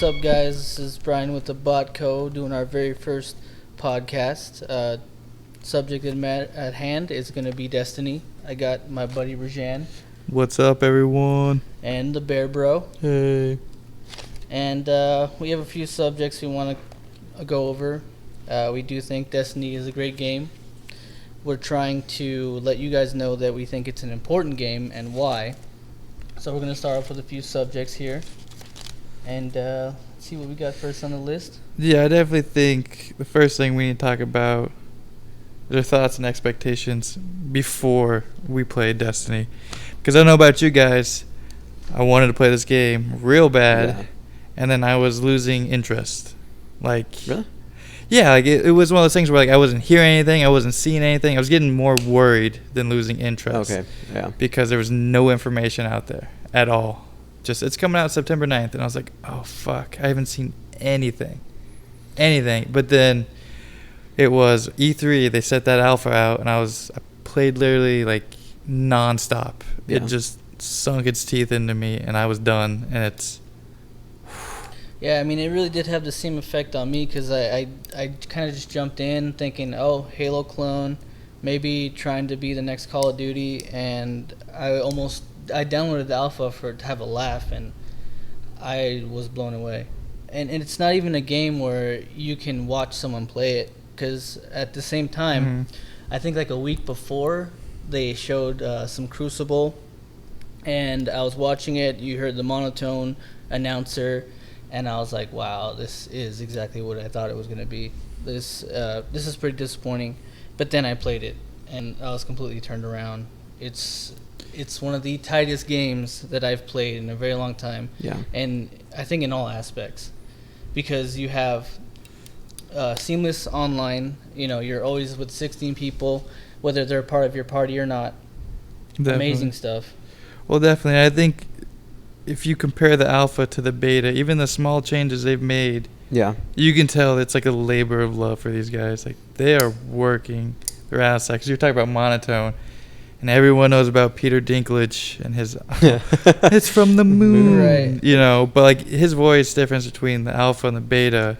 What's up, guys? This is Brian with TheBotCo doing our very first podcast. Subject at hand is going to be Destiny. I got my buddy Rajan What's up, everyone? and the Bear Bro. Hey. And we have a few subjects we want to go over. We do think Destiny is a great game. We're trying to let you guys know that we think it's an important game and why. So we're going to start off with a few subjects here. And let's see what we got first on the list. Yeah, I definitely think the first thing we need to talk about are thoughts and expectations before we play Destiny. Because I don't know about you guys, I wanted to play this game real bad, and then I was losing interest. Like, really? Yeah, like it was one of those things where like I wasn't hearing anything, I wasn't seeing anything. I was getting more worried than losing interest. Okay, yeah. Because there was no information out there at all. Just it's coming out September 9th, and I was like, oh fuck, I haven't seen anything. But then it was E3, they set that alpha out, and I played literally like nonstop. Yeah. It just sunk its teeth into me, and I was done, and it's... Yeah, I mean, it really did have the same effect on me because I kind of just jumped in thinking, oh, Halo clone, maybe trying to be the next Call of Duty, and I downloaded the alpha to have a laugh, and I was blown away. And it's not even a game where you can watch someone play it, because at the same time, I think like a week before, they showed some Crucible, and I was watching it, you heard the monotone announcer, and I was like, wow, this is exactly what I thought it was going to be. This is pretty disappointing. But then I played it, and I was completely turned around. It's one of the tightest games that I've played in a very long time. Yeah. And I think in all aspects. Because you have seamless online. You know, you're always with 16 people, whether they're part of your party or not. Definitely. Amazing stuff. Well, definitely. I think if you compare the alpha to the beta, even the small changes they've made, you can tell it's like a labor of love for these guys. Like, they are working their ass off. Because you're talking about monotone, and everyone knows about Peter Dinklage and his it's from the moon, right? You know, but like his voice difference between the alpha and the beta.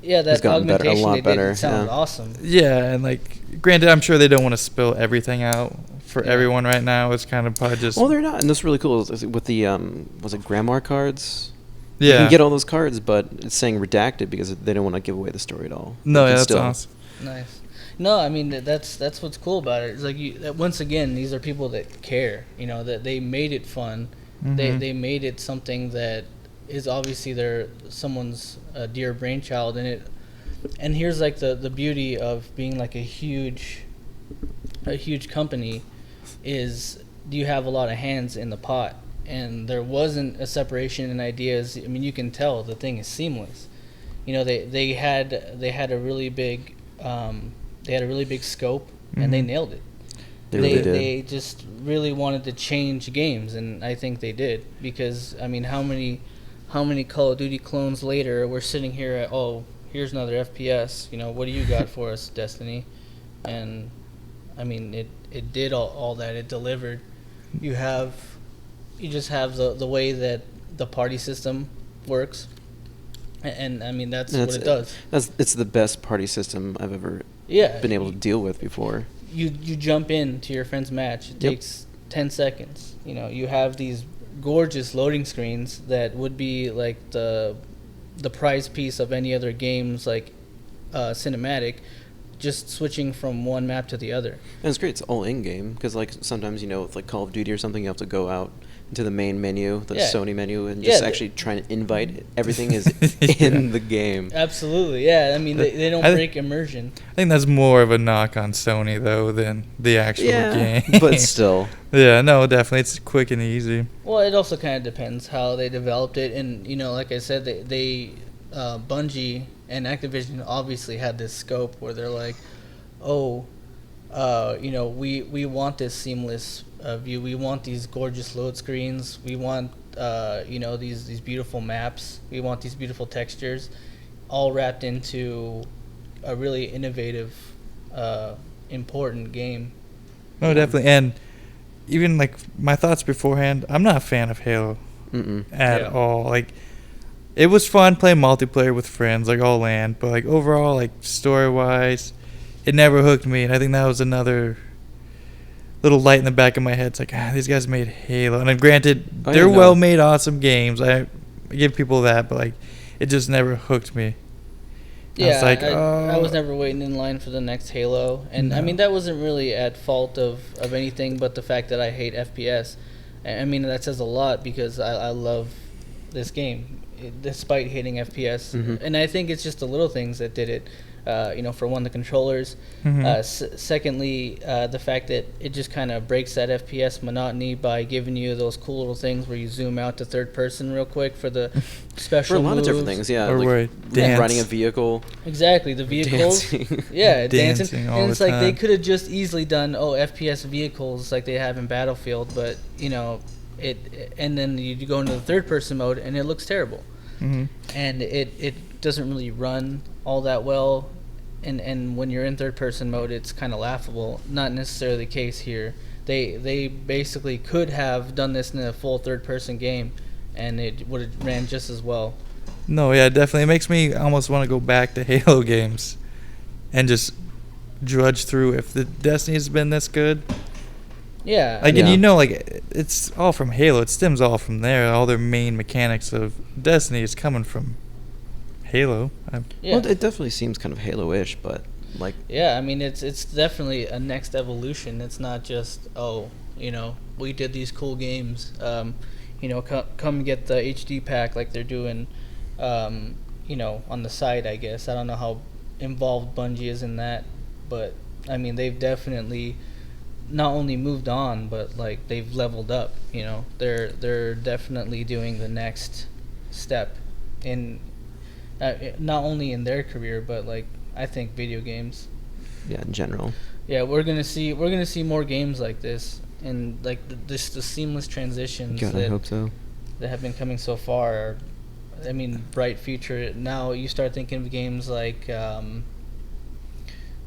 Yeah, that augmentation a lot they better. did sounded awesome. Yeah, and like, granted, I'm sure they don't want to spill everything out for everyone right now. It's kind of probably just... Well, they're not, and that's really cool. With the, was it Grammar cards? Yeah. You can get all those cards, but it's saying redacted because they don't want to give away the story at all. No, yeah, that's awesome. Nice. No, I mean, that's what's cool about it. It's like, once again, these are people that care, you know, that they made it fun. Mm-hmm. They made it something that is obviously someone's dear brainchild in it. And here's like the beauty of being like a huge company is you have a lot of hands in the pot, and there wasn't a separation in ideas. I mean, you can tell the thing is seamless. You know, they had a really big scope, and they nailed it. They really did. They just really wanted to change games, and I think they did, because I mean, how many Call of Duty clones later we're sitting here at, oh, here's another FPS. You know, what do you got for us, Destiny? And I mean, it did all that. It delivered. You just have the way that the party system works, and I mean that's what it does. It's the best party system I've ever been able to deal with before. You jump into your friend's match. It takes 10 seconds. You know, you have these gorgeous loading screens that would be like the prize piece of any other game's like cinematic. Just switching from one map to the other. And it's great. It's all in-game, because like sometimes, you know, with like Call of Duty or something, you have to go out into the main menu, the Sony menu, and just actually try to invite. Everything is in the game. Absolutely, yeah. I mean, they don't break immersion. I think that's more of a knock on Sony, though, than the actual game. But still. Yeah, no, definitely. It's quick and easy. Well, it also kind of depends how they developed it. And, you know, like I said, they Bungie and Activision obviously had this scope where they're like, oh, you know, we want this seamless view. We want these gorgeous load screens. We want, you know, these beautiful maps. We want these beautiful textures, all wrapped into a really innovative, important game. No, definitely. And even like my thoughts beforehand, I'm not a fan of Halo at all. Like, it was fun playing multiplayer with friends, like all LAN, but like overall, like story-wise, it never hooked me, and I think that was another little light in the back of my head. It's like, these guys made Halo, and granted, they're well-made, awesome games. I give people that, but like, it just never hooked me. Yeah, I was never waiting in line for the next Halo, and I mean that wasn't really at fault of anything but the fact that I hate FPS. I mean that says a lot because I love this game despite hating FPS, and I think it's just the little things that did it. For one, the controllers. Secondly, the fact that it just kind of breaks that FPS monotony by giving you those cool little things where you zoom out to third person real quick for the special For a lot moves. of different things, yeah. Or like running a vehicle. Exactly, the vehicles. Dancing. Yeah, dancing all and it's the like time. they could have just easily done FPS vehicles like they have in Battlefield, but and then you go into the third person mode and it looks terrible. And it doesn't really run all that well, and when you're in third person mode it's kind of laughable. Not necessarily the case here. They basically could have done this in a full third person game and it would have ran just as well. No, yeah, definitely. It makes me almost want to go back to Halo games and just drudge through. If the Destiny's been this good, yeah, and it's all from Halo. It stems all from there. All their main mechanics of Destiny is coming from Halo. Well, it definitely seems kind of Halo-ish, but like. Yeah, I mean it's definitely a next evolution. It's not just we did these cool games. Come get the HD pack like they're doing, on the side. I guess I don't know how involved Bungie is in that, but I mean they've definitely not only moved on, but like they've leveled up. They're definitely doing the next step in not only in their career, but like I think video games. Yeah, in general. Yeah, we're gonna see more games like this, and like the seamless transitions. God, I hope so. That have been coming so far. I mean, bright future. Now you start thinking of games like.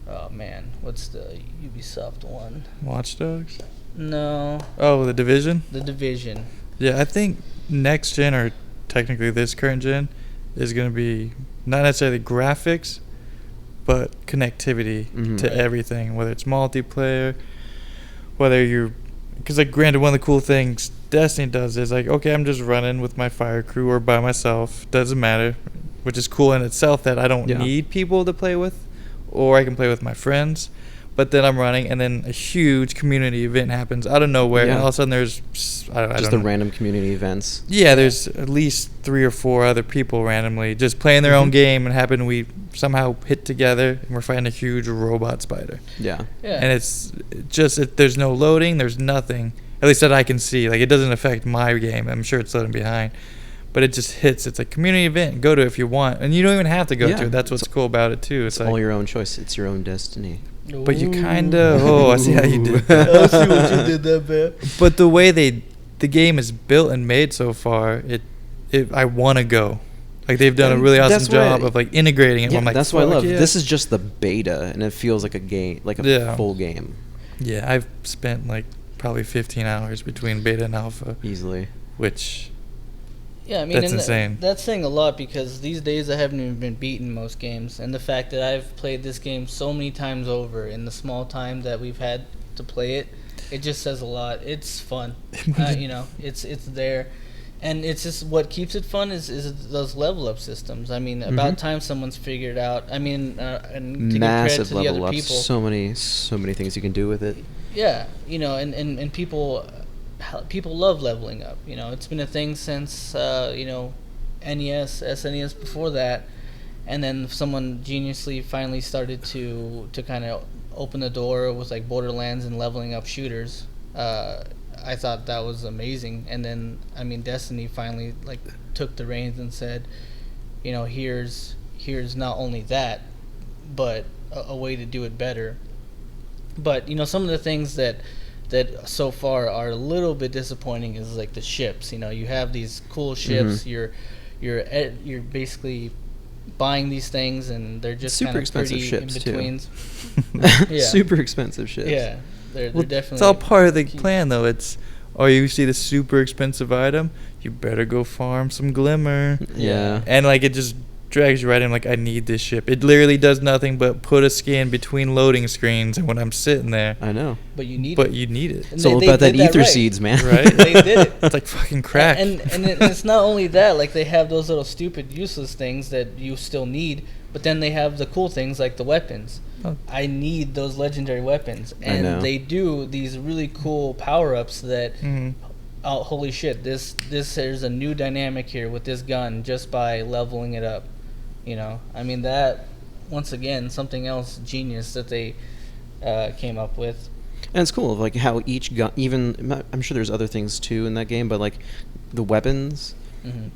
Oh man, what's the Ubisoft one? Watch Dogs? No. Oh, The Division? The Division. Yeah, I think next gen, or technically this current gen, is going to be not necessarily graphics, but connectivity to everything, whether it's multiplayer, whether you're... Because, like, granted, one of the cool things Destiny does is, like, okay, I'm just running with my fire crew or by myself. Doesn't matter, which is cool in itself that I don't need people to play with. Or I can play with my friends, but then I'm running, and then a huge community event happens out of nowhere, and all of a sudden there's just the random community events. Yeah, there's at least 3 or 4 other people randomly just playing their own game, and we somehow hit together, and we're fighting a huge robot spider. Yeah. And it's just there's no loading, there's nothing, at least that I can see. Like, it doesn't affect my game. I'm sure it's loading behind. But it just hits. It's a community event. Go to it if you want. And you don't even have to go to it. That's what's cool about it, too. It's like, all your own choice. It's your own destiny. But you kind of... Oh, I see how you did that. I see what you did there, man. But the way the game is built and made so far, I want to go. Like, they've done a really awesome job of, like, integrating it. Yeah, I'm like, that's what I love. Yeah. This is just the beta, and it feels like a game, like a full game. Yeah, I've spent, like, probably 15 hours between beta and alpha. Easily. Which... Yeah, I mean, that's insane. That's saying a lot because these days I haven't even been beaten most games, and the fact that I've played this game so many times over in the small time that we've had to play it, it just says a lot. It's fun, it's there, and it's just what keeps it fun is those level up systems. I mean, about time someone's figured out. I mean, and to massive give credit to the level other ups. people, So many things you can do with it. Yeah, and people love leveling up. It's been a thing since NES, SNES before that, and then someone geniusly finally started to kind of open the door with like Borderlands and leveling up shooters. I thought that was amazing, and then I mean Destiny finally like took the reins and said, here's not only that, but a way to do it better. But some of the things that so far are a little bit disappointing is like the ships. You have these cool ships. You're basically buying these things, and they're just super kind of expensive pretty ships in betweens. Yeah. Super expensive ships. Yeah, they're definitely. It's all part of the plan, though. It's oh, you see the super expensive item, you better go farm some glimmer. Yeah. And like it just drags you right in, like, I need this ship. It literally does nothing but put a scan between loading screens, and when I'm sitting there, I know. But you need it. It's all about that ether seeds, man. Right? They did it. It's like fucking crack. And it's not only that, like, they have those little stupid useless things that you still need, but then they have the cool things like the weapons. Oh. I need those legendary weapons. And they do these really cool power-ups that... Oh, holy shit, there's a new dynamic here with this gun just by leveling it up. You know, I mean, that, once again, something else genius that they came up with. And it's cool, like, how each gun, even, I'm sure there's other things, too, in that game, but, like, the weapons,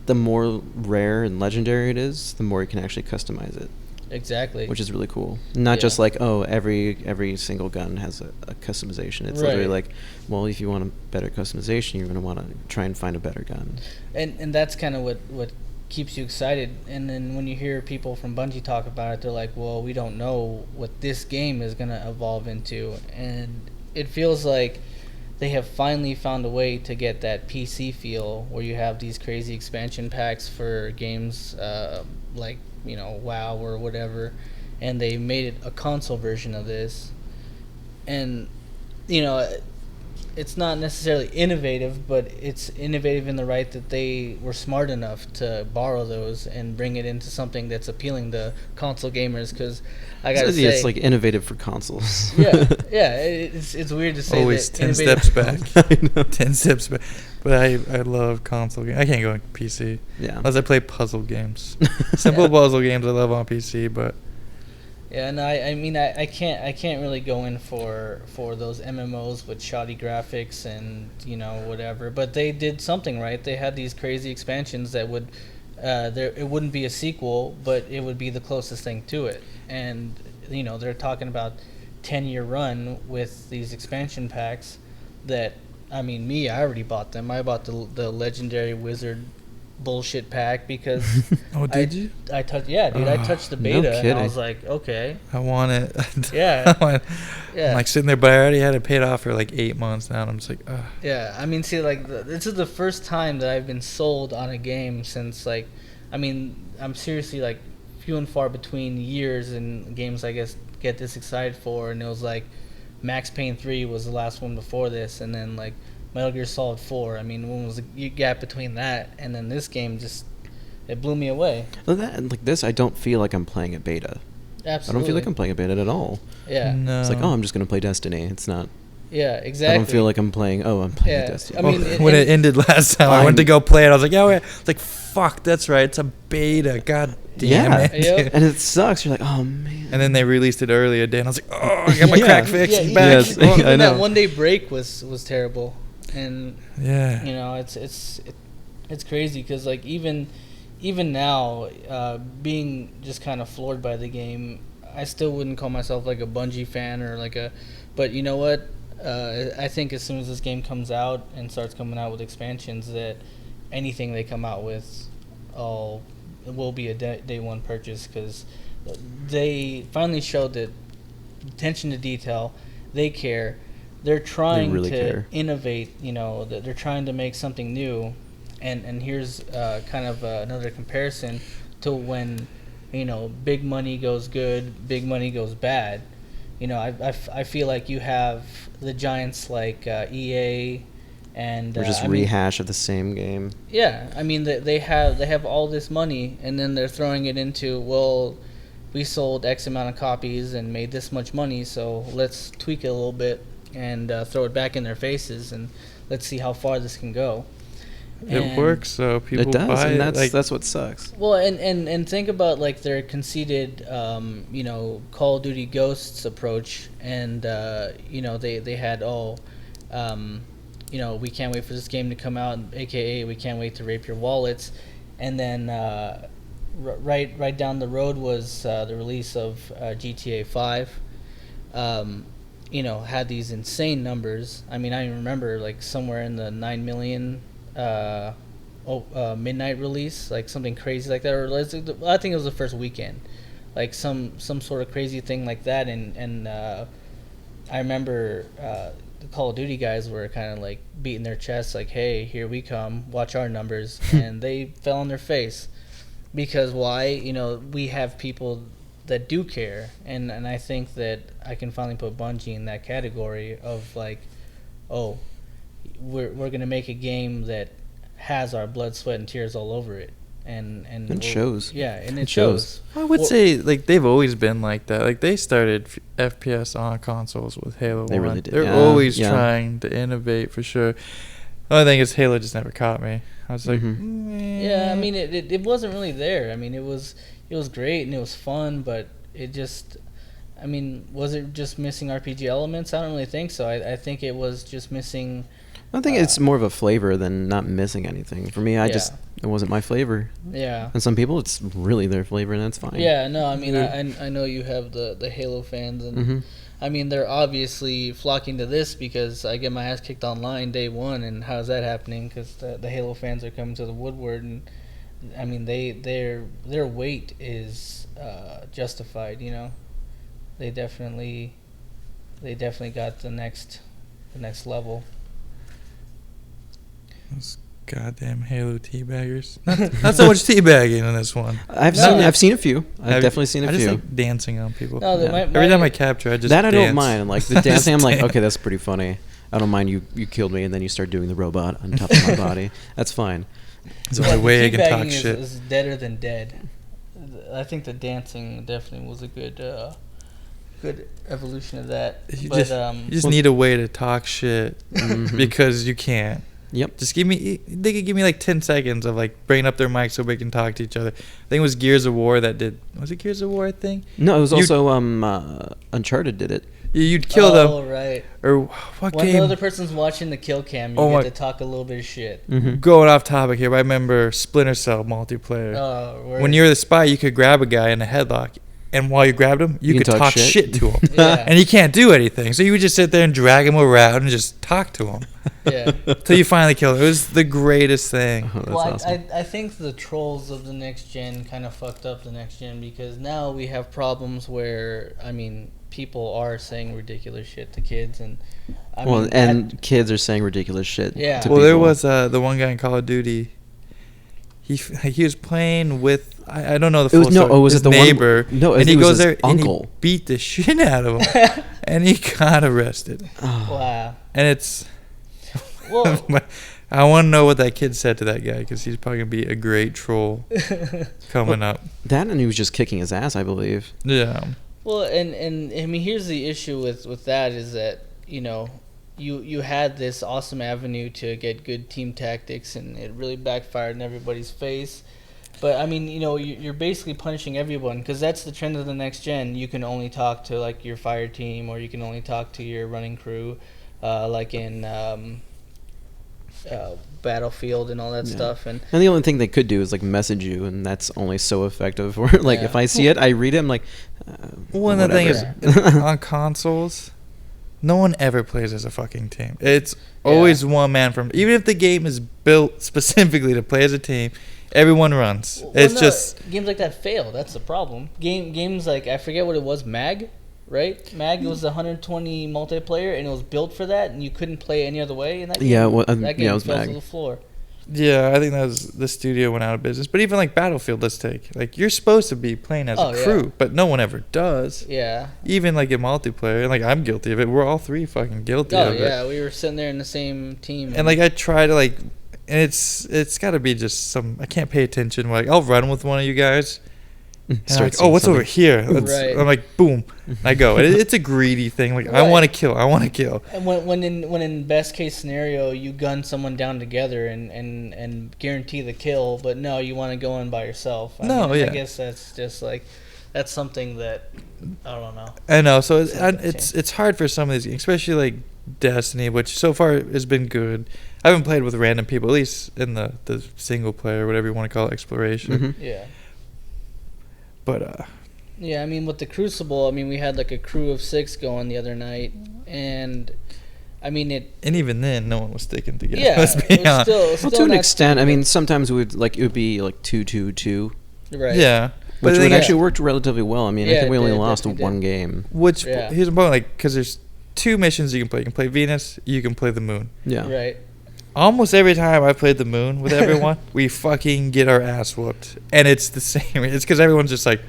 the more rare and legendary it is, the more you can actually customize it. Exactly. Which is really cool. Not just like, oh, every single gun has a customization. It's literally like, well, if you want a better customization, you're going to want to try and find a better gun. And that's kind of what keeps you excited. And then when you hear people from Bungie talk about it, they're like, well, we don't know what this game is going to evolve into. And it feels like they have finally found a way to get that PC feel where you have these crazy expansion packs for games like, you know, WoW or whatever, and they made it a console version of this. And, you know, it's not necessarily innovative, but it's innovative in the right that they were smart enough to borrow those and bring it into something that's appealing to console gamers. Because I gotta say, it's like innovative for consoles. It's weird to say. Always that 10 steps back. I know. 10 steps back. But I love console games. I can't go on PC. Yeah. Unless I play puzzle games. Simple puzzle games I love on PC, but. Yeah, no, I mean, I can't really go in for those MMOs with shoddy graphics and, you know, whatever. But they did something right. They had these crazy expansions that would, it wouldn't be a sequel, but it would be the closest thing to it. And, you know, they're talking about 10-year run with these expansion packs that, I mean, I already bought them. I bought the Legendary Wizard bullshit pack because did you? I touched the beta and I was like, okay, I want it. Yeah. I'm like sitting there, but I already had it paid off for like 8 months now, and I'm just like, ugh. Yeah, I mean, see, like, this is the first time that I've been sold on a game since, like, I mean, I'm seriously, like, few and far between years in games I guess get this excited for, and it was like Max Payne 3 was the last one before this, and then like Metal Gear Solid 4. I mean, when was the gap between that and then this game? Just, it blew me away. Like this, I don't feel like I'm playing a beta. Absolutely. I don't feel like I'm playing a beta at all. Yeah. No. It's like, oh, I'm just going to play Destiny. It's not. Yeah, exactly. I don't feel like I'm playing Destiny. I mean, when it ended last time, I went to go play it. I was like, it's like, fuck, that's right. It's a beta. God damn it. Yep. And it sucks. You're like, oh, man. And then they released it early a day, and I was like, oh, I got my crack fix back. Yes, well, I know. That 1 day break was terrible. And, yeah, you know, it's crazy because, like, even now, being just kind of floored by the game, I still wouldn't call myself like a Bungie fan or like a, but you know what? I think as soon as this game comes out and starts coming out with expansions, that anything they come out with, will be a day one purchase, because they finally showed that attention to detail, they care. They're trying to innovate, you know, they're trying to make something new. And here's kind of another comparison to when, you know, big money goes good, big money goes bad. You know, I feel like you have the giants like EA and... Or just rehash of the same game. Yeah, I mean, they have all this money, and then they're throwing it into, well, we sold X amount of copies and made this much money, so let's tweak it a little bit and throw it back in their faces, and let's see how far this can go. It works, so people it does, buy and it. That's what sucks. Well, and think about like their conceited, you know, Call of Duty Ghosts approach, and you know, they had you know, we can't wait for this game to come out, aka we can't wait to rape your wallets, and then right down the road was the release of GTA 5. You know, had these insane numbers. I mean, I remember like somewhere in the 9 million midnight release, like something crazy like that, or I think it was the first weekend, like some sort of crazy thing like that. And I remember the Call of Duty guys were kind of like beating their chests, like, "Hey, here we come! Watch our numbers," and they fell on their face because why? You know, we have people that do care, and I think that I can finally put Bungie in that category of like, oh, we're gonna make a game that has our blood, sweat, and tears all over it. And it shows. Yeah, and it shows. I would say like they've always been like that. Like they started FPS on consoles with Halo 1. They really did. They're always trying to innovate for sure. The only thing is Halo just never caught me. I was like, yeah. I mean, it wasn't really there. I mean, it was great and it was fun, but it just, I mean, was it just missing RPG elements? I don't really think so. I think it was just missing. I think it's more of a flavor than not missing anything. For me, it wasn't my flavor. Yeah. And some people, it's really their flavor, and that's fine. Yeah, no, I mean, I know you have the Halo fans, and I mean, they're obviously flocking to this because I get my ass kicked online day one, and how's that happening? Because the Halo fans are coming to the woodward, and I mean, their weight is justified, you know? They definitely got the next level. Those goddamn Halo teabaggers. Not so much teabagging in this one. I've seen a few. I've definitely seen a I few. just like dancing on people. No, Every time I capture, I just that dance. I don't mind. Like the dancing, I'm like, okay, that's pretty funny. I don't mind you killed me and then you start doing the robot on top of my body. That's fine. It's the only way I can talk teabagging shit. is deader than dead. I think the dancing definitely was a good evolution of that. You just need a way to talk shit because you can't. Yep. Just they could give me like 10 seconds of like bringing up their mic so we can talk to each other. I think it was Gears of War that did. Was it Gears of War? I think. No, it was also Uncharted did it. You'd kill them. Oh right. Or what when game? the other person's watching the kill cam, you get to talk a little bit of shit. Going off topic here, but I remember Splinter Cell multiplayer. Oh, when you're the spy, you could grab a guy in a headlock, and while you grabbed him, you could talk shit to him. Yeah. And he can't do anything, so you would just sit there and drag him around and just talk to him. Yeah. Till you finally kill him. It was the greatest thing. Oh, that's Well, awesome. I think the trolls of the next gen kind of fucked up the next gen because now we have problems where, I mean, people are saying ridiculous shit to kids, and kids are saying ridiculous shit. Yeah. To Well, there people. was the one guy in Call of Duty. He was playing with I don't know the full story. Was his it the neighbor? One, no, and he goes there uncle. and he beat the shit out of him, and he got arrested. Wow. And it's. Well, I want to know what that kid said to that guy because he's probably gonna be a great troll coming up. That and he was just kicking his ass, I believe. Yeah. well, and I mean, here's the issue with that is that, you know, you had this awesome avenue to get good team tactics, and it really backfired in everybody's face. But I mean, you know, you're basically punishing everyone because that's the trend of the next gen. You can only talk to like your fire team, or you can only talk to your running crew, like in Battlefield and all that stuff. And the only thing they could do is like message you, and that's only so effective. Or like if I see it, I read it. I'm like, One of the thing is on consoles, no one ever plays as a fucking team. It's always one man from. Even if the game is built specifically to play as a team, everyone runs. Well, it's just games like that fail. That's the problem. Games like, I forget what it was, MAG, right? MAG was 120 multiplayer, and it was built for that, and you couldn't play any other way. And that game, that game it was fell MAG. to the floor. yeah. I think that was the studio went out of business. But even like Battlefield, let's take like you're supposed to be playing as a crew, but no one ever does. Yeah. Even like in multiplayer, and like I'm guilty of it. We're all three fucking guilty of it. Oh yeah, we were sitting there in the same team. And like I try to like, and it's got to be just some. I can't pay attention. Like I'll run with one of you guys. And I'm like, oh, what's over here? Right. I'm like, boom, I go. It's a greedy thing. Like I want to kill. And when in best case scenario you gun someone down together and guarantee the kill, but no, you want to go in by yourself. I guess that's just like, that's something that I don't know. I know. So it's hard for some of these games, especially like Destiny, which so far has been good. I haven't played with random people, at least in the single player, whatever you want to call it, exploration. Yeah. But yeah, I mean, with the Crucible, I mean, we had like a crew of 6 going the other night, and I mean and even then, no one was sticking together. Yeah, let's be honest. Still to an not extent, I stupid. mean, sometimes it would be like 2-2-2, Right. Yeah. which the would thing actually worked relatively well. I mean, I Yeah, think we it only did, lost definitely one did. game. Which Yeah. here's the point, like, because there's 2 missions you can play. You can play Venus. You can play the moon. Yeah. Right. Almost every time I played the moon with everyone, we fucking get our ass whooped, and it's the same. It's because everyone's just like,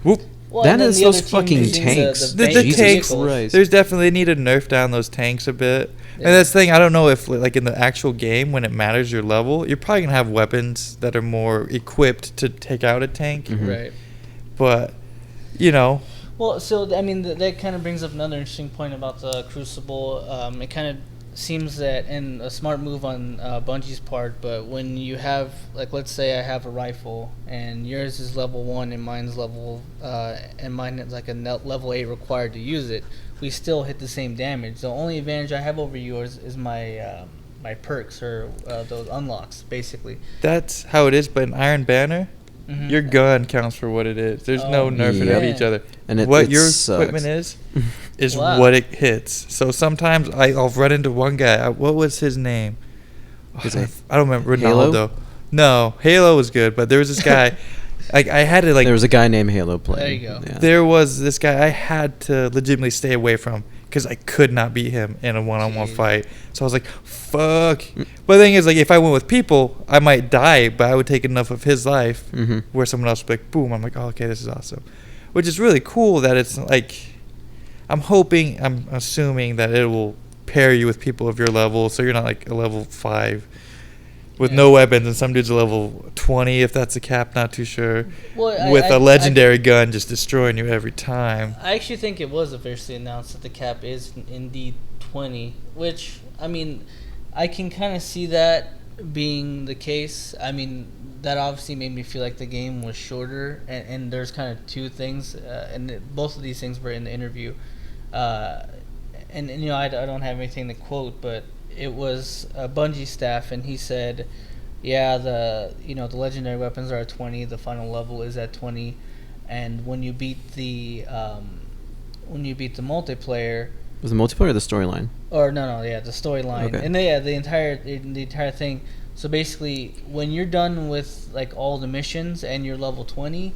whoop. Well, That and then is the those other team fucking uses tanks. The bank tanks, vehicles. there's definitely, they need to nerf down those tanks a bit. Yeah. And that's the thing, I don't know if, like, in the actual game, when it matters your level, you're probably going to have weapons that are more equipped to take out a tank. Mhm. Right. But, you know. Well, so, I mean, that kind of brings up another interesting point about the Crucible. It kind of seems that, and a smart move on Bungie's part, but when you have, like, let's say I have a rifle, and yours is level 1, and mine's and mine is like a level 8 required to use it, we still hit the same damage. The only advantage I have over yours is my my perks, or those unlocks, basically. That's how it is, but in Iron Banner, Mm-hmm. your gun counts for what it is. There's no nerfing of each other. And what it your sucks. equipment is Wow. what it hits. So sometimes I'll run into one guy. What was his name? Is it I don't remember. Halo? Ronaldo. No, Halo was good, but there was this guy. Like, I had to, like. There was a guy named Halo playing. There you go. Yeah. There was this guy I had to legitimately stay away from because I could not beat him in a one-on-one Jeez. fight. So I was like, fuck. But the thing is, like, if I went with people, I might die, but I would take enough of his life where someone else would be like, boom. I'm like, oh, okay, this is awesome. Which is really cool that it's like, I'm assuming that it will pair you with people of your level, so you're not like a level 5 with no weapons, and some dude's a level 20, if that's a cap, not too sure, Well, with a legendary gun just destroying you every time. I actually think it was officially announced that the cap is indeed 20, which, I mean, I can kind of see that being the case. I mean, that obviously made me feel like the game was shorter, and there's kind of 2 things, both of these things were in the interview. And you know, I don't have anything to quote, but it was a Bungie staff, and he said, yeah, the legendary weapons are at 20, the final level is at 20, and when you beat the multiplayer, Was the multiplayer or the storyline? or the storyline, Okay. and the entire thing. So basically, when you're done with like all the missions and you're level 20,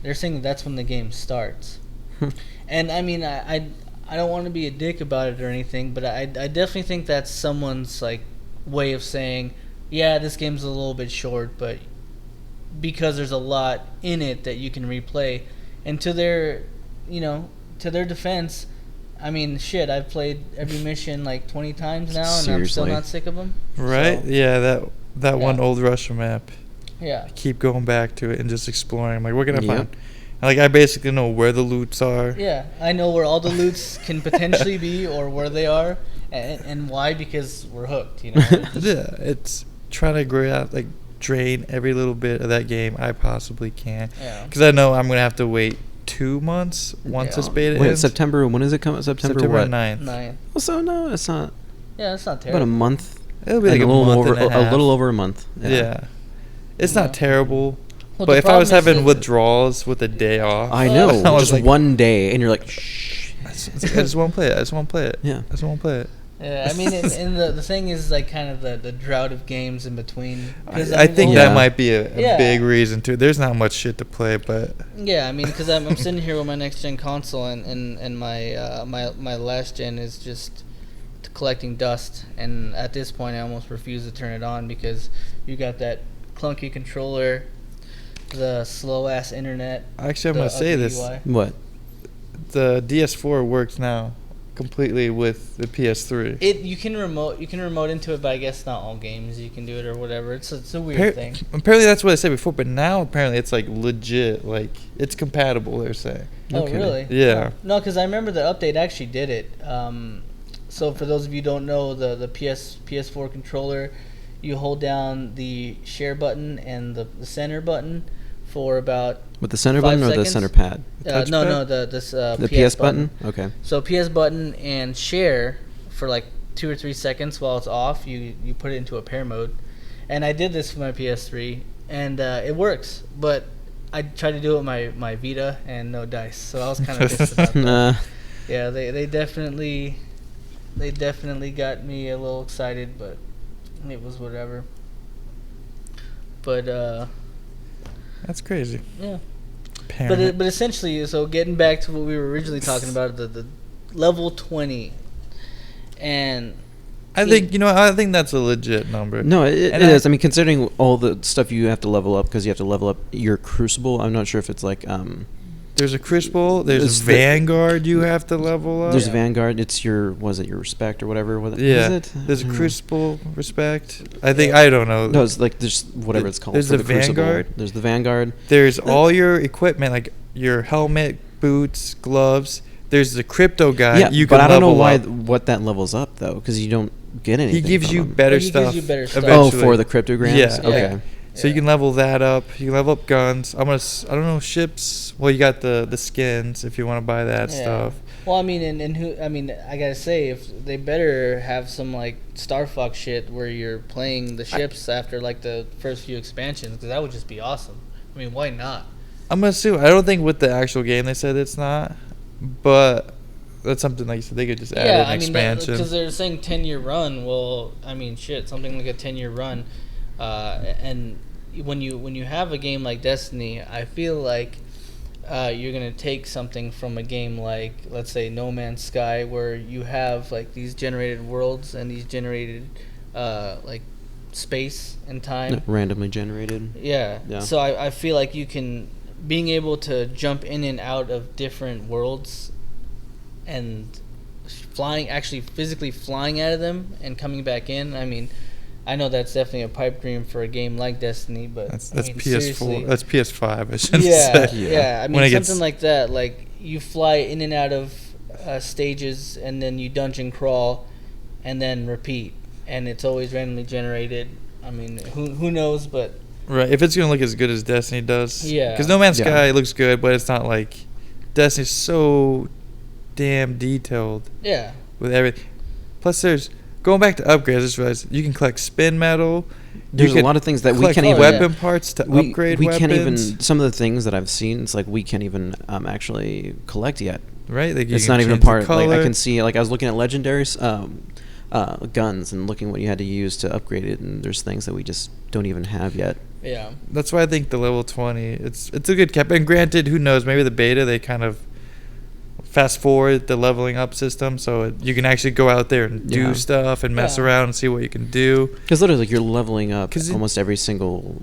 they're saying that's when the game starts. And I mean, I don't want to be a dick about it or anything, but I definitely think that's someone's like way of saying, yeah, this game's a little bit short, but because there's a lot in it that you can replay. And to their defense, I mean, shit, I've played every mission like 20 times now, and I'm still Seriously? not sick of them. Right? So, Yeah, that one Yeah. old Russia map. yeah. I keep going back to it and just exploring. I'm like, what can I find? Like, I basically know where the loots are. Yeah, I know where all the loots can potentially be, or where they are, and why, because we're hooked, you know. Yeah, it's trying to drain every little bit of that game I possibly can. Yeah. Because I know I'm going to have to wait 2 months once this beta Wait, ends. September, when is it coming? September what? 9th. 9. Well, so no, it's not. Yeah, it's not About terrible. a month. It'll be like a a little month over, and a half. a little over a month. Yeah. It's Yeah. not terrible. Well, But the if I was problem is having that- withdrawals with a day off, I know. I was Just like, one day, and you're like, shh. I just want to play it. I just want to play it. Yeah. I just want to play it. Yeah, I mean, and the thing is, like, kind of the drought of games in between. 'Cause, I think Yeah. that might be a Yeah. big reason too. There's not much shit to play, but Yeah, I mean, because I'm sitting here with my next gen console, and my last gen is just collecting dust, and at this point, I almost refuse to turn it on because you got that clunky controller, the slow ass internet. actually, I'm the gonna say ugly this: UI. What? the DS4 works now completely with the PS3. You can remote into it, but I guess not all games you can do it or whatever. It's a weird thing. Apparently, that's what I said before, but now apparently it's like legit, like it's compatible. They're saying. Oh, Okay. really? Yeah. No, because I remember the update actually did it. So for those of you who don't know, the PS4 controller, you hold down the share button and the center button for about With the center 5 button or the seconds? center pad? no, the PS button? Okay. So PS button and share for like 2 or 3 seconds while it's off. You put it into a pair mode, and I did this for my PS3, and it works. But I tried to do it with my Vita, and no dice. So I was kind of pissed about that. Nah. Yeah, they definitely got me a little excited, but it was whatever. But That's crazy. yeah. Parent. But essentially, so getting back to what we were originally talking about, the level 20, And I think that's a legit number. No, it is. I mean, considering all the stuff you have to level up, because you have to level up your Crucible. I'm not sure if it's like... there's a Crucible. There's a Vanguard you have to level up. There's a Vanguard. It's your... Was it your Respect or whatever? What is it? There's a Crucible Respect. I think... I don't know. No, it's like there's whatever it's called. There's the Vanguard. Crucible. There's the Vanguard. There's all your equipment, like your helmet, boots, gloves. There's the Crypto guy. Yeah, but I don't know what that levels up, though, because you don't get anything. He gives you better stuff. Eventually. Oh, for the cryptograms? Yeah. Okay. So you can level that up. You can level up guns. I don't know, ships. Well, you got the skins if you want to buy that stuff. Well, I mean, I gotta say, if they better have some like Star Fox shit where you're playing the ships after like the first few expansions, because that would just be awesome. I mean, why not? I'm gonna assume. I don't think with the actual game they said it's not, but that's something like you said they could just add an expansion. Because they're saying 10-year run. Well, I mean, shit, something like a 10-year run, and when you have a game like Destiny, I feel like you're gonna take something from a game like, let's say, No Man's Sky, where you have like these generated worlds and these generated like space and time, randomly generated. Yeah. So I feel like being able to jump in and out of different worlds and physically flying out of them and coming back in. I mean, I know that's definitely a pipe dream for a game like Destiny, but that's I mean, PS4. Seriously. That's PS5. I should say. Yeah. I mean, something like that. Like you fly in and out of stages, and then you dungeon crawl, and then repeat, and it's always randomly generated. I mean, who knows? But right, if it's gonna look as good as Destiny does, yeah. Because No Man's Sky looks good, but it's not like Destiny's so damn detailed. Yeah. With everything. Plus, there's going back to upgrades. I just realized you can collect spin metal. There's a lot of things that we can't even weapon parts to upgrade. We weapons. Can't even. Some of the things that I've seen, it's like we can't even actually collect yet. Right. Like it's not even a part. Like I can see. Like I was looking at legendaries. Guns and looking what you had to use to upgrade it, and there's things that we just don't even have yet. Yeah. That's why I think the level 20, it's a good cap. And granted, who knows, maybe the beta they kind of fast forward the leveling up system so you can actually go out there and do stuff and mess around and see what you can do. Because literally, like, you're leveling up almost every single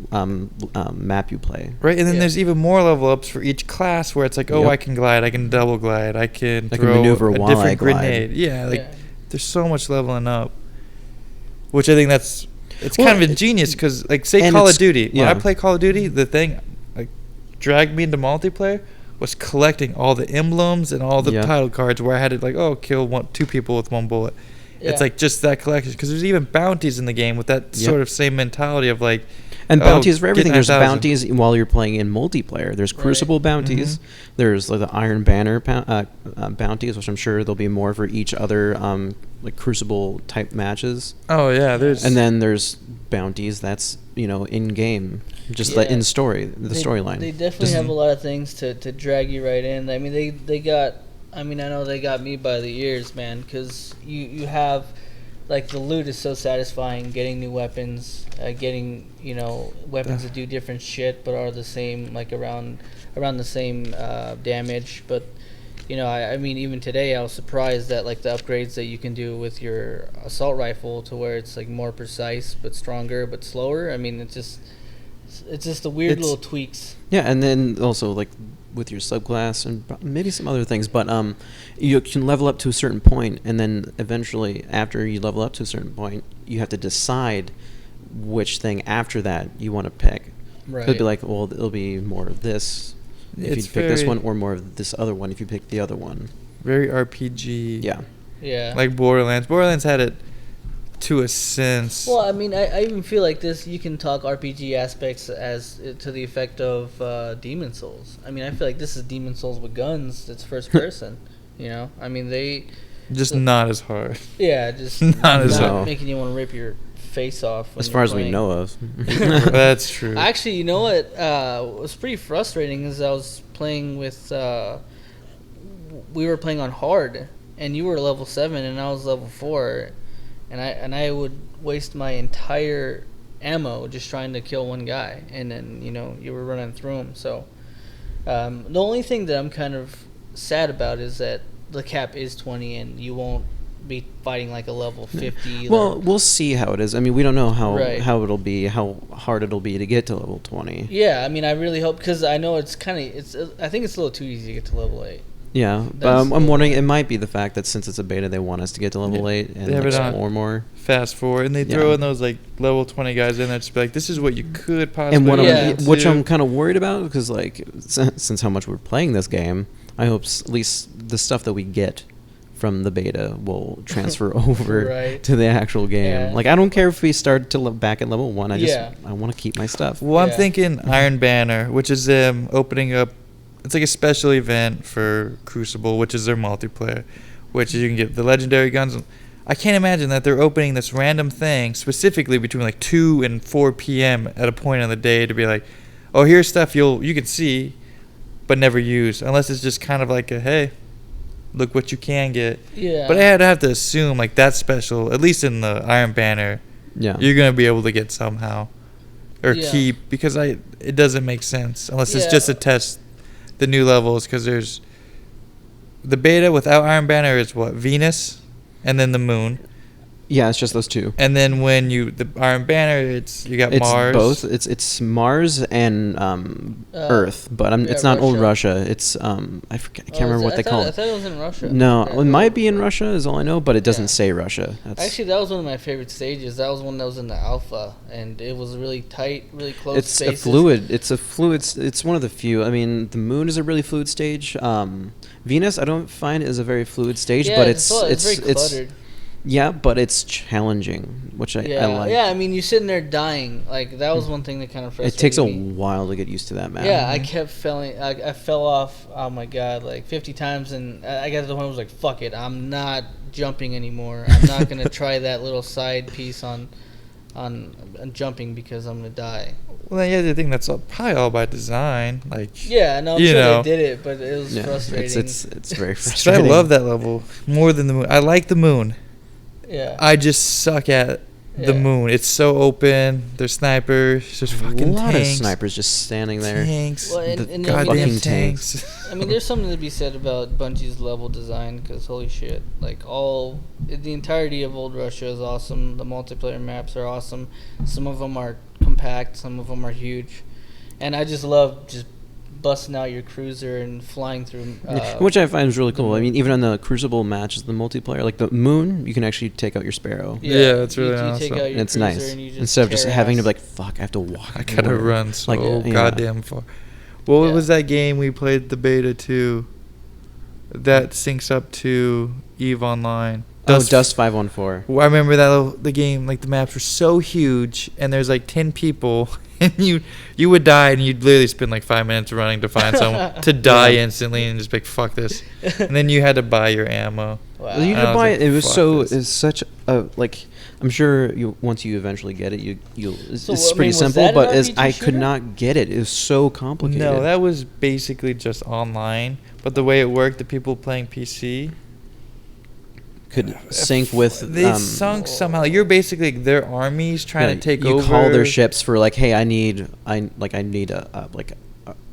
map you play. Right, and then there's even more level ups for each class where it's like, I can glide, I can double glide, I can throw maneuver a while different I glide. grenade. Yeah, there's so much leveling up, which I think it's kind of ingenious because, like, say Call of Duty. When I play Call of Duty, the thing like dragged me into multiplayer was collecting all the emblems and all the title cards where I had to kill two people with one bullet. Yeah. It's like just that collection because there's even bounties in the game with that sort of same mentality of like. And bounties for everything. There's bounties while you're playing in multiplayer. There's Crucible bounties. Mm-hmm. There's like the Iron Banner bounties, which I'm sure there'll be more for each other like Crucible type matches. Oh yeah, and then there's bounties that's in game, just like in storyline. They definitely have a lot of things to drag you right in. I mean they got. I mean I know they got me by the ears, man, because you have. Like, the loot is so satisfying, getting new weapons, getting, weapons that do different shit but are the same, like, around the same damage. But, I mean, even today I was surprised that, like, the upgrades that you can do with your assault rifle to where it's, like, more precise but stronger but slower. I mean, it's just the weird little tweaks. Yeah, and then also, like, with your subclass and maybe some other things, but you can level up to a certain point, and then eventually, after you level up to a certain point, you have to decide which thing after that you want to pick. Right. It'll be like, well, it'll be more of this if you pick this one, or more of this other one if you pick the other one. Very RPG. Yeah. Yeah. Like Borderlands. Borderlands had it to a sense. Well, I mean, I even feel like this. You can talk RPG aspects as to the effect of Demon Souls. I mean, I feel like this is Demon Souls with guns. It's first person. I mean they not as hard. Yeah, just not making you want to rip your face off. As far as we know of. That's true. Actually, you know what was pretty frustrating is I was playing with. We were playing on hard, and you were level 7, and I was level 4. And I would waste my entire ammo just trying to kill one guy, and then you were running through him. So the only thing that I'm kind of sad about is that the cap is 20, and you won't be fighting like a level 50. Well, we'll see how it is. I mean, we don't know how Right. how it'll be, how hard it'll be to get to level 20. Yeah, I mean, I really hope, because I know it's kind of I think it's a little too easy to get to level 8. Yeah, but That's I'm wondering, the- it might be the fact that since it's a beta, they want us to get to level 8 and They have it on explore more. Fast forward, and they throw in those like level 20 guys in there to be like, this is what you could possibly. And what Yeah. which I'm kind of worried about, because like since how much we're playing this game, I hope at least the stuff that we get from the beta will transfer over Right. to the actual game. Yeah. Like, I don't care if we start to back at level 1. Yeah. I want to keep my stuff. Well, I'm Yeah. thinking Iron Banner, which is them opening up. It's like a special event for Crucible, which is their multiplayer, which is you can get the legendary guns. I can't imagine that they're opening this random thing specifically between like 2 and 4 p.m. at a point on the day to be like, oh, here's stuff you can see, but never use, unless it's just kind of like a, hey, look what you can get. Yeah. But I had to have to assume like that's special, at least in the Iron Banner, Yeah. you're gonna be able to get somehow, or Yeah. keep, because it doesn't make sense unless it's Yeah. just to test the new levels, because there's the beta without Iron Banner is what, Venus, and then the moon, Yeah, it's just those two. and then when the Iron Banner, you got It's Mars. both. It's Mars and Earth, but it's not old Russia. It's I can't remember what they call I it. thought it was in Russia. No, Okay. it might be in Russia, is all I know, but it doesn't Yeah. say Russia. Actually, that was one of my favorite stages. That was one that was in the alpha, and it was really tight, really close It's spaces. a fluid. It's one of the few. I mean, the moon is a really fluid stage. Venus, I don't find is a very fluid stage, Yeah, but it's very cluttered. yeah, but it's challenging, which I like. Yeah, I mean, you're sitting there dying. Like, that was one thing that kind of It frustrated takes a me. while to get used to that map. Yeah, I kept falling. I fell off, oh my god, like 50 times, and I got to the point where I was like, fuck it, I'm not jumping anymore. I'm not going to try that little side piece on jumping because I'm going to die. Well, then, yeah, the thing that's probably all by design, like. Yeah, no, I'm You sure know. they did it, but it was Yeah, frustrating. It's very But I frustrating. love that level more than the moon. I like the moon. Yeah. I just suck at the Yeah. moon. It's so open. There's snipers. There's A fucking lot tanks. of snipers just standing there. Tanks. Well, and- The and I mean, Goddamn fucking tanks. I mean, there's something to be said about Bungie's level design, because holy shit, like the entirety of Old Russia is awesome. The multiplayer maps are awesome. Some of them are compact, some of them are huge, and I just love just busting out your cruiser and flying through. Which I find is really cool. I mean, even on the Crucible matches, the multiplayer, like the moon, you can actually take out your Sparrow. Yeah, it's really you awesome. take out your And it's cruiser nice. and you just Instead of just tear having to ass. be like, fuck, I have to walk. I gotta everywhere. run so Like, yeah. goddamn far. What Yeah. was that game we played the beta to? That syncs up to EVE Online. Dust 514. Well, I remember that the game, like the maps were so huge, and there's like 10 people, and you would die, and you'd literally spend like 5 minutes running to find someone to die Yeah. instantly, and just be like, fuck this. And then you had to buy your ammo. Wow. Well, you I could was buy like, it. It was fuck so. this. It's such a like. I'm sure once you eventually get it, it's So, I pretty mean, was simple. that an But RPG I could shooter? not get it. It was so complicated. No, that was basically just online, but the way it worked, the people playing PC could sync with. They sunk somehow. You're basically their armies trying to take over. You call their ships for like, hey, I need a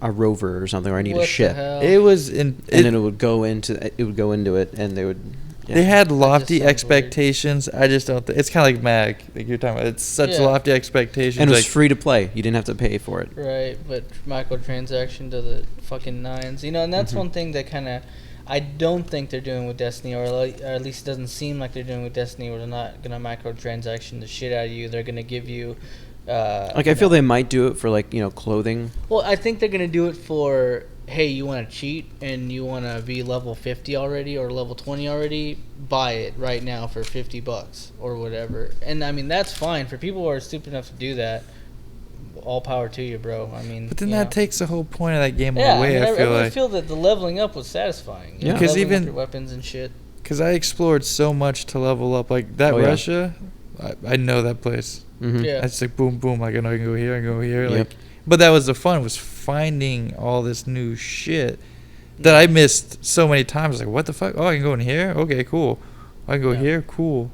rover or something, or I need What a the ship, hell? It was and then it would go into it, and they would. Yeah. They had lofty sounds weird. expectations. I just don't. It's kind of like Mag, like you're talking about. It's such Yeah. lofty expectations. and it was like, free to play. You didn't have to pay for it. Right, but microtransaction to the fucking nines. You know, and that's Mhm. one thing that kind of I don't think they're doing with Destiny, or at least it doesn't seem like they're doing with Destiny, where they're not going to microtransaction the shit out of you. They're going to give you... Like, I feel they might do it for, like, clothing. Well, I think they're going to do it for, hey, you want to cheat and you want to be level 50 already or level 20 already? Buy it right now for $50 or whatever. And, I mean, that's fine. For people who are stupid enough to do that, all power to you, bro. I mean, but then you that know. takes the whole point of that game Yeah, away. I I mean, feel I like feel that the leveling up was satisfying. You Yeah. know, 'Cause leveling up even- your weapons and shit. because I explored so much to level up. Like that Oh, yeah. Russia, I know that place. Mm-hmm. Yeah. I just like boom, boom. Like I know I can go here, I can go here. Like, Yep. but that was the fun. Was finding all this new shit that I missed so many times. Like what the fuck? Oh, I can go in here. Okay, cool. I can go Yeah. here. Cool.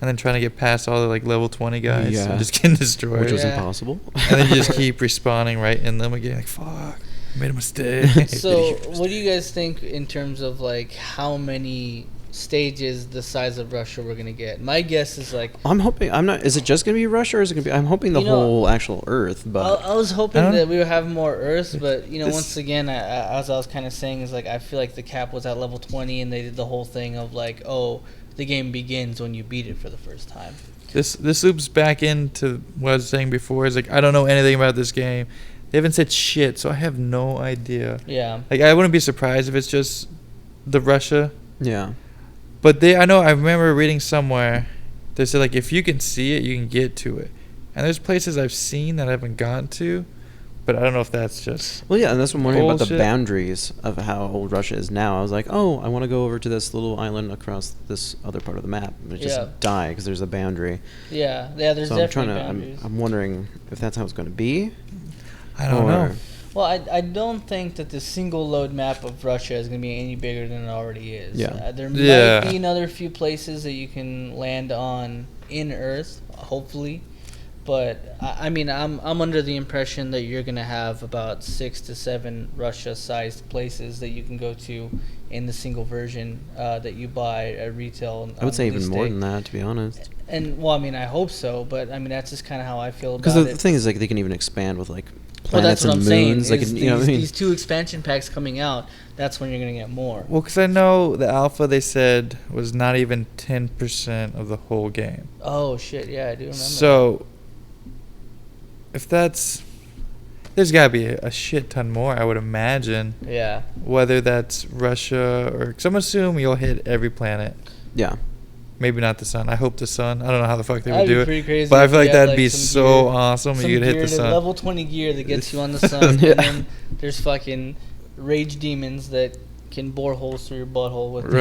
And then trying to get past all the like level 20 guys Yeah. and just getting destroyed. Which was Yeah. impossible. And then you just keep respawning right in them again. Like fuck, I made a mistake. So, what do you guys think in terms of like how many stages the size of Russia we're gonna get. My guess is like I'm hoping. I'm not. Is it just gonna be Russia, or is it gonna be? I'm hoping the whole actual Earth. But I was hoping that we would have more Earths, but once again, as I was kind of saying, is like I feel like the cap was at level 20, and they did the whole thing of like, oh, the game begins when you beat it for the first time. This loops back into what I was saying before. Is like I don't know anything about this game. They haven't said shit, so I have no idea. Yeah. Like I wouldn't be surprised if it's just the Russia. Yeah. But I remember reading somewhere, they said like if you can see it, you can get to it. And there's places I've seen that I haven't gone to, but I don't know if that's just. Well, yeah, and that's what I'm wondering about the bullshit. boundaries of how old Russia is now. I was like, oh, I want to go over to this little island across this other part of the map, but just die because there's a boundary. Yeah, there's so definitely boundaries. I'm wondering if that's how it's going to be. I don't know. Well, I don't think that the single load map of Russia is going to be any bigger than it already is. Yeah. There might be another few places that you can land on in Earth, hopefully. But, I mean, I'm under the impression that you're going to have about 6 to 7 Russia-sized places that you can go to in the single version that you buy at retail. I would say even more than that, to be honest. And, well, I mean, I hope so, but, I mean, that's just kind of how I feel about it. Because the thing is, like, they can even expand with, like, planets and moons. Like, these 2 expansion packs coming out, that's when you're going to get more. Well, because I know the alpha they said was not even 10% of the whole game. Oh, shit, yeah, I do remember. So, if that's... There's got to be a shit ton more, I would imagine. Yeah. Whether that's Russia or... Because I'm assuming you'll hit every planet. Yeah. Maybe not the sun. I hope the sun. I don't know how the fuck they That'd would do be it. pretty crazy But I feel like you had, that'd be so awesome if you could hit the sun. Level 20 gear that gets you on the sun. Yeah. And then there's fucking rage demons that can bore holes through your butthole with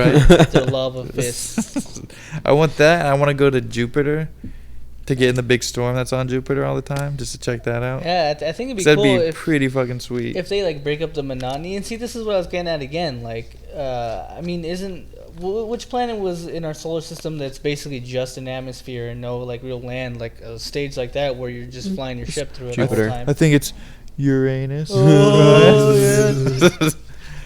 their lava fists. I want that. And I want to go to Jupiter to get in the big storm that's on Jupiter all the time, just to check that out. Yeah, I think it'd be that'd cool. That'd be pretty fucking sweet. If they like break up the monotony. And see, this is what I was getting at again. Like, I mean, which planet was in our solar system that's basically just an atmosphere and no like real land, like a stage like that where you're just flying your ship through it all the time? I think it's Uranus. Oh, yeah.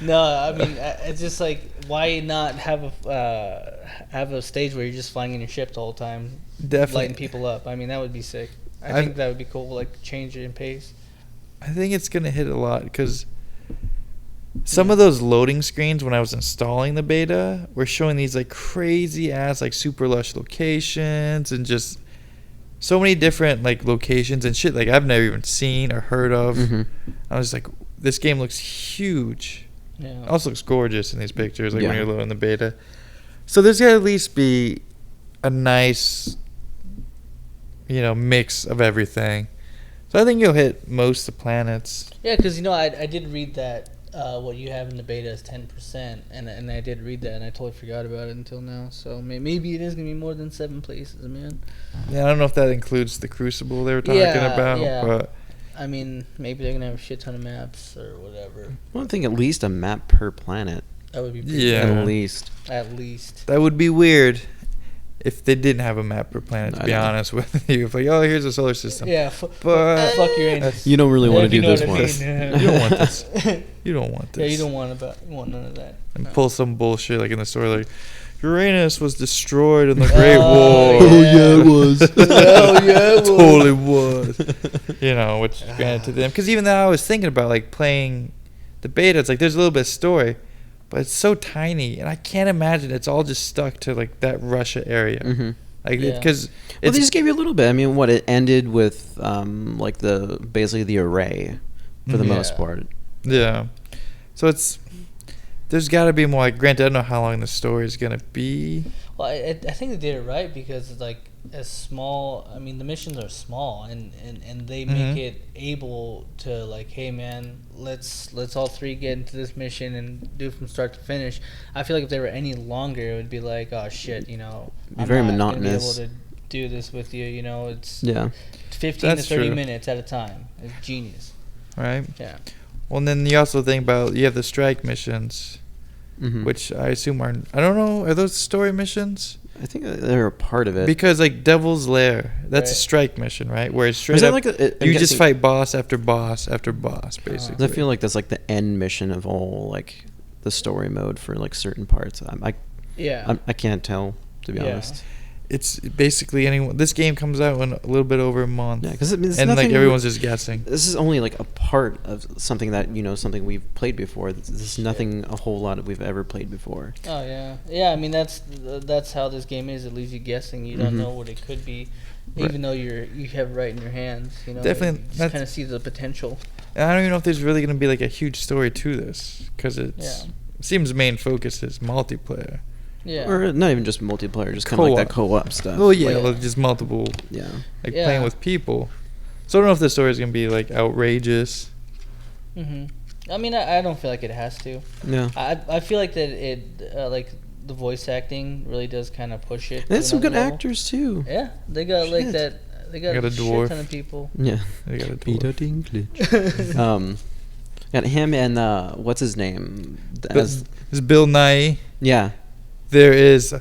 No, I mean, it's just like, why not have a stage where you're just flying in your ship the whole time, definitely lighting people up? I mean, that would be sick. I think that would be cool, like change it in pace. I think it's gonna hit a lot because some of those loading screens when I was installing the beta were showing these like crazy ass like super lush locations and just so many different like locations and shit like I've never even seen or heard of. Mm-hmm. I was like, this game looks huge. Yeah. It also looks gorgeous in these pictures, like when you're loading the beta. So there's got to at least be a nice, mix of everything. So I think you'll hit most of the planets. Yeah, because I did read that what you have in the beta is 10%, and I did read that, and I totally forgot about it until now. So maybe it is gonna be more than 7 places, man. Yeah, I don't know if that includes the Crucible they were talking about, but. I mean, maybe they're gonna have a shit ton of maps or whatever. Well, I think at least a map per planet. That would be pretty At cool. least. At least. That would be weird if they didn't have a map per planet, to be honest with you. If like, oh, here's a solar system. Yeah, but fuck Uranus. You don't really want to do this one. You don't want this. You don't want this. Yeah, you don't want none of that. And pull some bullshit like in the story like, Uranus was destroyed in the Great War. Yeah, it was. Hell yeah, it was. Totally was. Which granted to them. Because even though I was thinking about like playing the beta, it's like there's a little bit of story, but it's so tiny, and I can't imagine it's all just stuck to like that Russia area. Mm-hmm. Like because they just gave you a little bit. I mean, it ended with like basically the array for the most part. Yeah. So there's got to be more. Like, granted, I don't know how long the story is gonna be. Well, I think they did it right because it's like as small. I mean, the missions are small, and they make it able to like, hey man, let's all 3 get into this mission and do from start to finish. I feel like if they were any longer, it would be like, oh shit, I'm very not monotonous. gonna be able to do this with you. It's 15 That's to 30 true. minutes at a time. It's genius. Right. Yeah. Well, and then you also think about you have the strike missions, which I assume are. I don't know. Are those story missions? I think they're a part of it. Because like Devil's Lair, that's a Right. strike mission, right? Where it's straight Is that up, like you just fight boss after boss after boss, basically. I feel like that's like the end mission of all like the story mode for like certain parts. Yeah. I can't tell, to be honest. It's basically anyone. This game comes out in a little bit over a month. Yeah, because and like everyone's just guessing. This is only like a part of something that something we've played before. This is nothing a whole lot that we've ever played before. Oh yeah, yeah. I mean that's how this game is. It leaves you guessing. You don't know what it could be, even though you have it right in your hands. Definitely, you just kind of see the potential. And I don't even know if there's really going to be like a huge story to this, because it seems main focus is multiplayer. Yeah. Or not even just multiplayer, just kind of like that co-op stuff. Oh yeah, like just multiple. Yeah. Like playing with people. So I don't know if the story is gonna be like outrageous. I mean, I don't feel like it has to. Yeah. I feel like that it like the voice acting really does kind of push it. There's some good actors too. Yeah, they got like that. They got a shit ton of people. Yeah. They got a Peter Dinklage. Got him and what's his name? It's Bill Nye. Yeah. There is,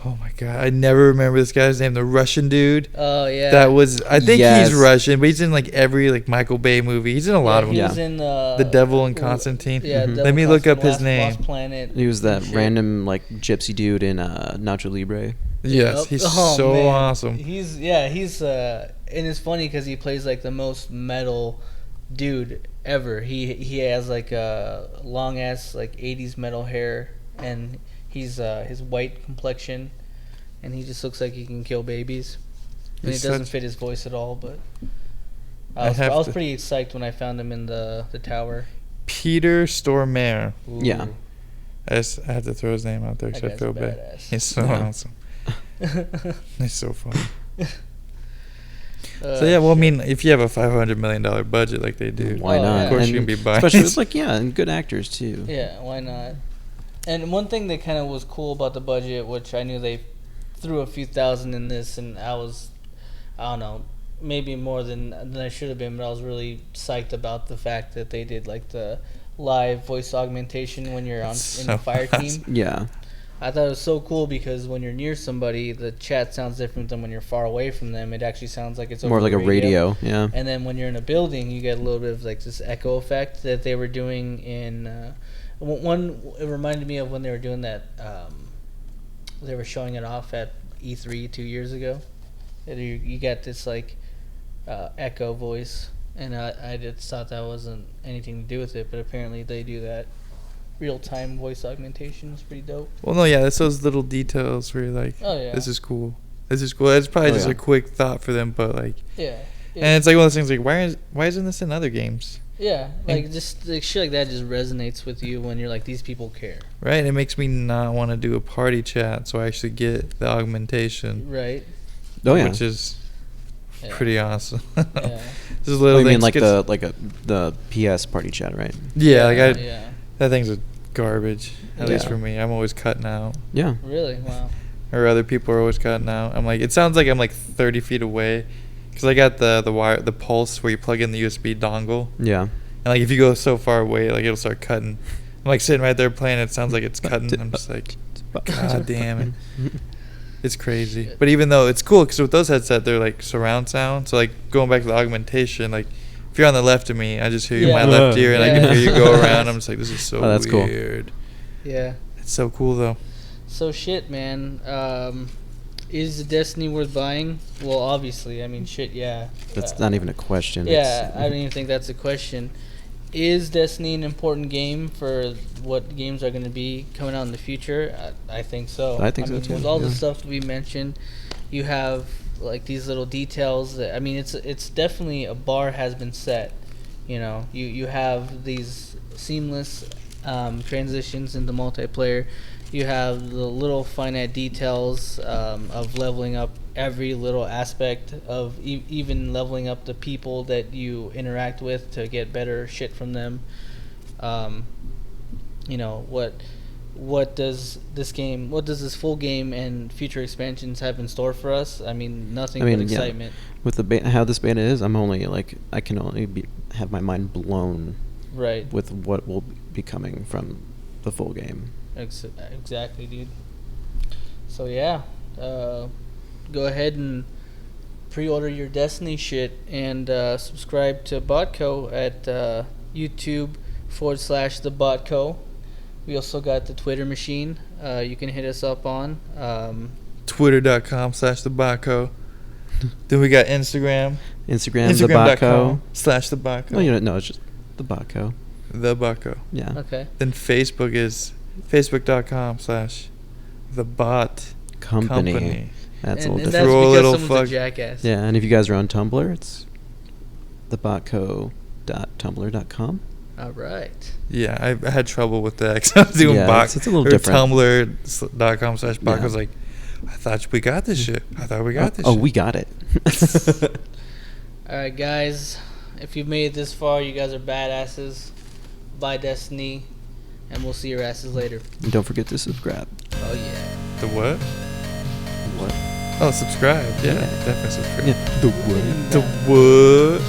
oh my god, I never remember this guy's name. The Russian dude. Oh yeah. That was, I think he's Russian, but he's in like every like Michael Bay movie. He's in a lot of them. He was in The Devil and Constantine. Yeah. Let me look up his name. Lost Planet. He was that random like gypsy dude in Nacho Libre. Yes, he's so awesome. He's and it's funny because he plays like the most metal dude ever. He has like a long ass like 80s metal hair, and he's his white complexion, and he just looks like he can kill babies. And it doesn't fit his voice at all, but I was pretty psyched when I found him in the tower. Peter Stormare. Ooh. Yeah. I have to throw his name out there because I feel bad. He's so awesome. He's so funny. So yeah, well, I mean, if you have a $500 million budget like they do, why not? Of course, you can be buying. Especially with and good actors too. Yeah, why not? And one thing that kind of was cool about the budget, which I knew they threw a few thousand in this, and I don't know, maybe more than I should have been, but I was really psyched about the fact that they did like the live voice augmentation when you're in the fire team. Yeah. I thought it was so cool because when you're near somebody, the chat sounds different than when you're far away from them. It actually sounds like it's over more like a radio. Yeah. And then when you're in a building, you get a little bit of like this echo effect that they were doing in one. It reminded me of when they were doing that. They were showing it off at E3 2 years ago. You got this like echo voice, and I just thought that wasn't anything to do with it, but apparently they do that. Real-time voice augmentation is pretty dope. Well, no, yeah, it's those little details where you're like, oh, yeah. This is cool. It's probably just a quick thought for them, but like, yeah. And it's like one of those things like, why isn't this in other games? Yeah, like just like shit like that just resonates with you when you're like, these people care. Right, it makes me not want to do a party chat, so I actually get the augmentation. Right. Oh yeah. Which is pretty awesome. Yeah. This is little you mean like the PS party chat, right? Yeah, that thing's a garbage. At least for me, I'm always cutting out. Yeah. Really? Wow. Or other people are always cutting out. I'm like, it sounds like I'm like 30 feet away, because I got the wire, the pulse where you plug in the USB dongle. Yeah. And like if you go so far away, like it'll start cutting. I'm like sitting right there playing. It sounds like it's cutting. I'm just like, God damn it. It's crazy. But even though it's cool, because with those headsets, they're like surround sound. So like going back to the augmentation, like if you're on the left of me, I just hear you in my left ear, and I can hear you go around. I'm just like, this is so that's weird. Cool. Yeah. It's so cool though. So shit, man. Is Destiny worth buying? Well, obviously. I mean, shit, yeah. That's not even a question. Yeah, I don't even think that's a question. Is Destiny an important game for what games are going to be coming out in the future? I think so. I think so too. With all the stuff we mentioned, you have like these little details that, I mean, it's definitely a bar has been set. You know, you have these seamless transitions into multiplayer. You have the little finite details of leveling up every little aspect of even leveling up the people that you interact with to get better shit from them. You know, what does this full game and future expansions have in store for us? I mean, nothing but excitement. Yeah. With how this beta is, I'm only like, I can only have my mind blown with what will be coming from the full game. Exactly, dude. So yeah, go ahead and pre-order your Destiny shit and subscribe to BotCo at YouTube /TheBotCo. We also got the Twitter machine. You can hit us up on. Twitter.com/TheBotCo. Then we got Instagram. Instagram.com /TheBotCo. No, no, it's just TheBotCo. TheBotCo. Yeah. Okay. Then Facebook is Facebook.com/TheBotCompany. That's a And little that's different. Throw a because little someone's fuck- a jackass. Yeah, and if you guys are on Tumblr, it's TheBotCo.tumblr.com. All right. Yeah, I had trouble with that 'cause I was doing Yeah, it's a little different. Tumblr.com/bot. I was Yeah. like, I thought we got this shit. I thought we got this Oh, shit. we got it. All right, guys. If you've made it this far, you guys are badasses. Buy Destiny, and we'll see your asses later. And don't forget to subscribe. Oh yeah. The what? What? Oh, subscribe. Yeah, Yeah. definitely subscribe. Yeah. The what? The what?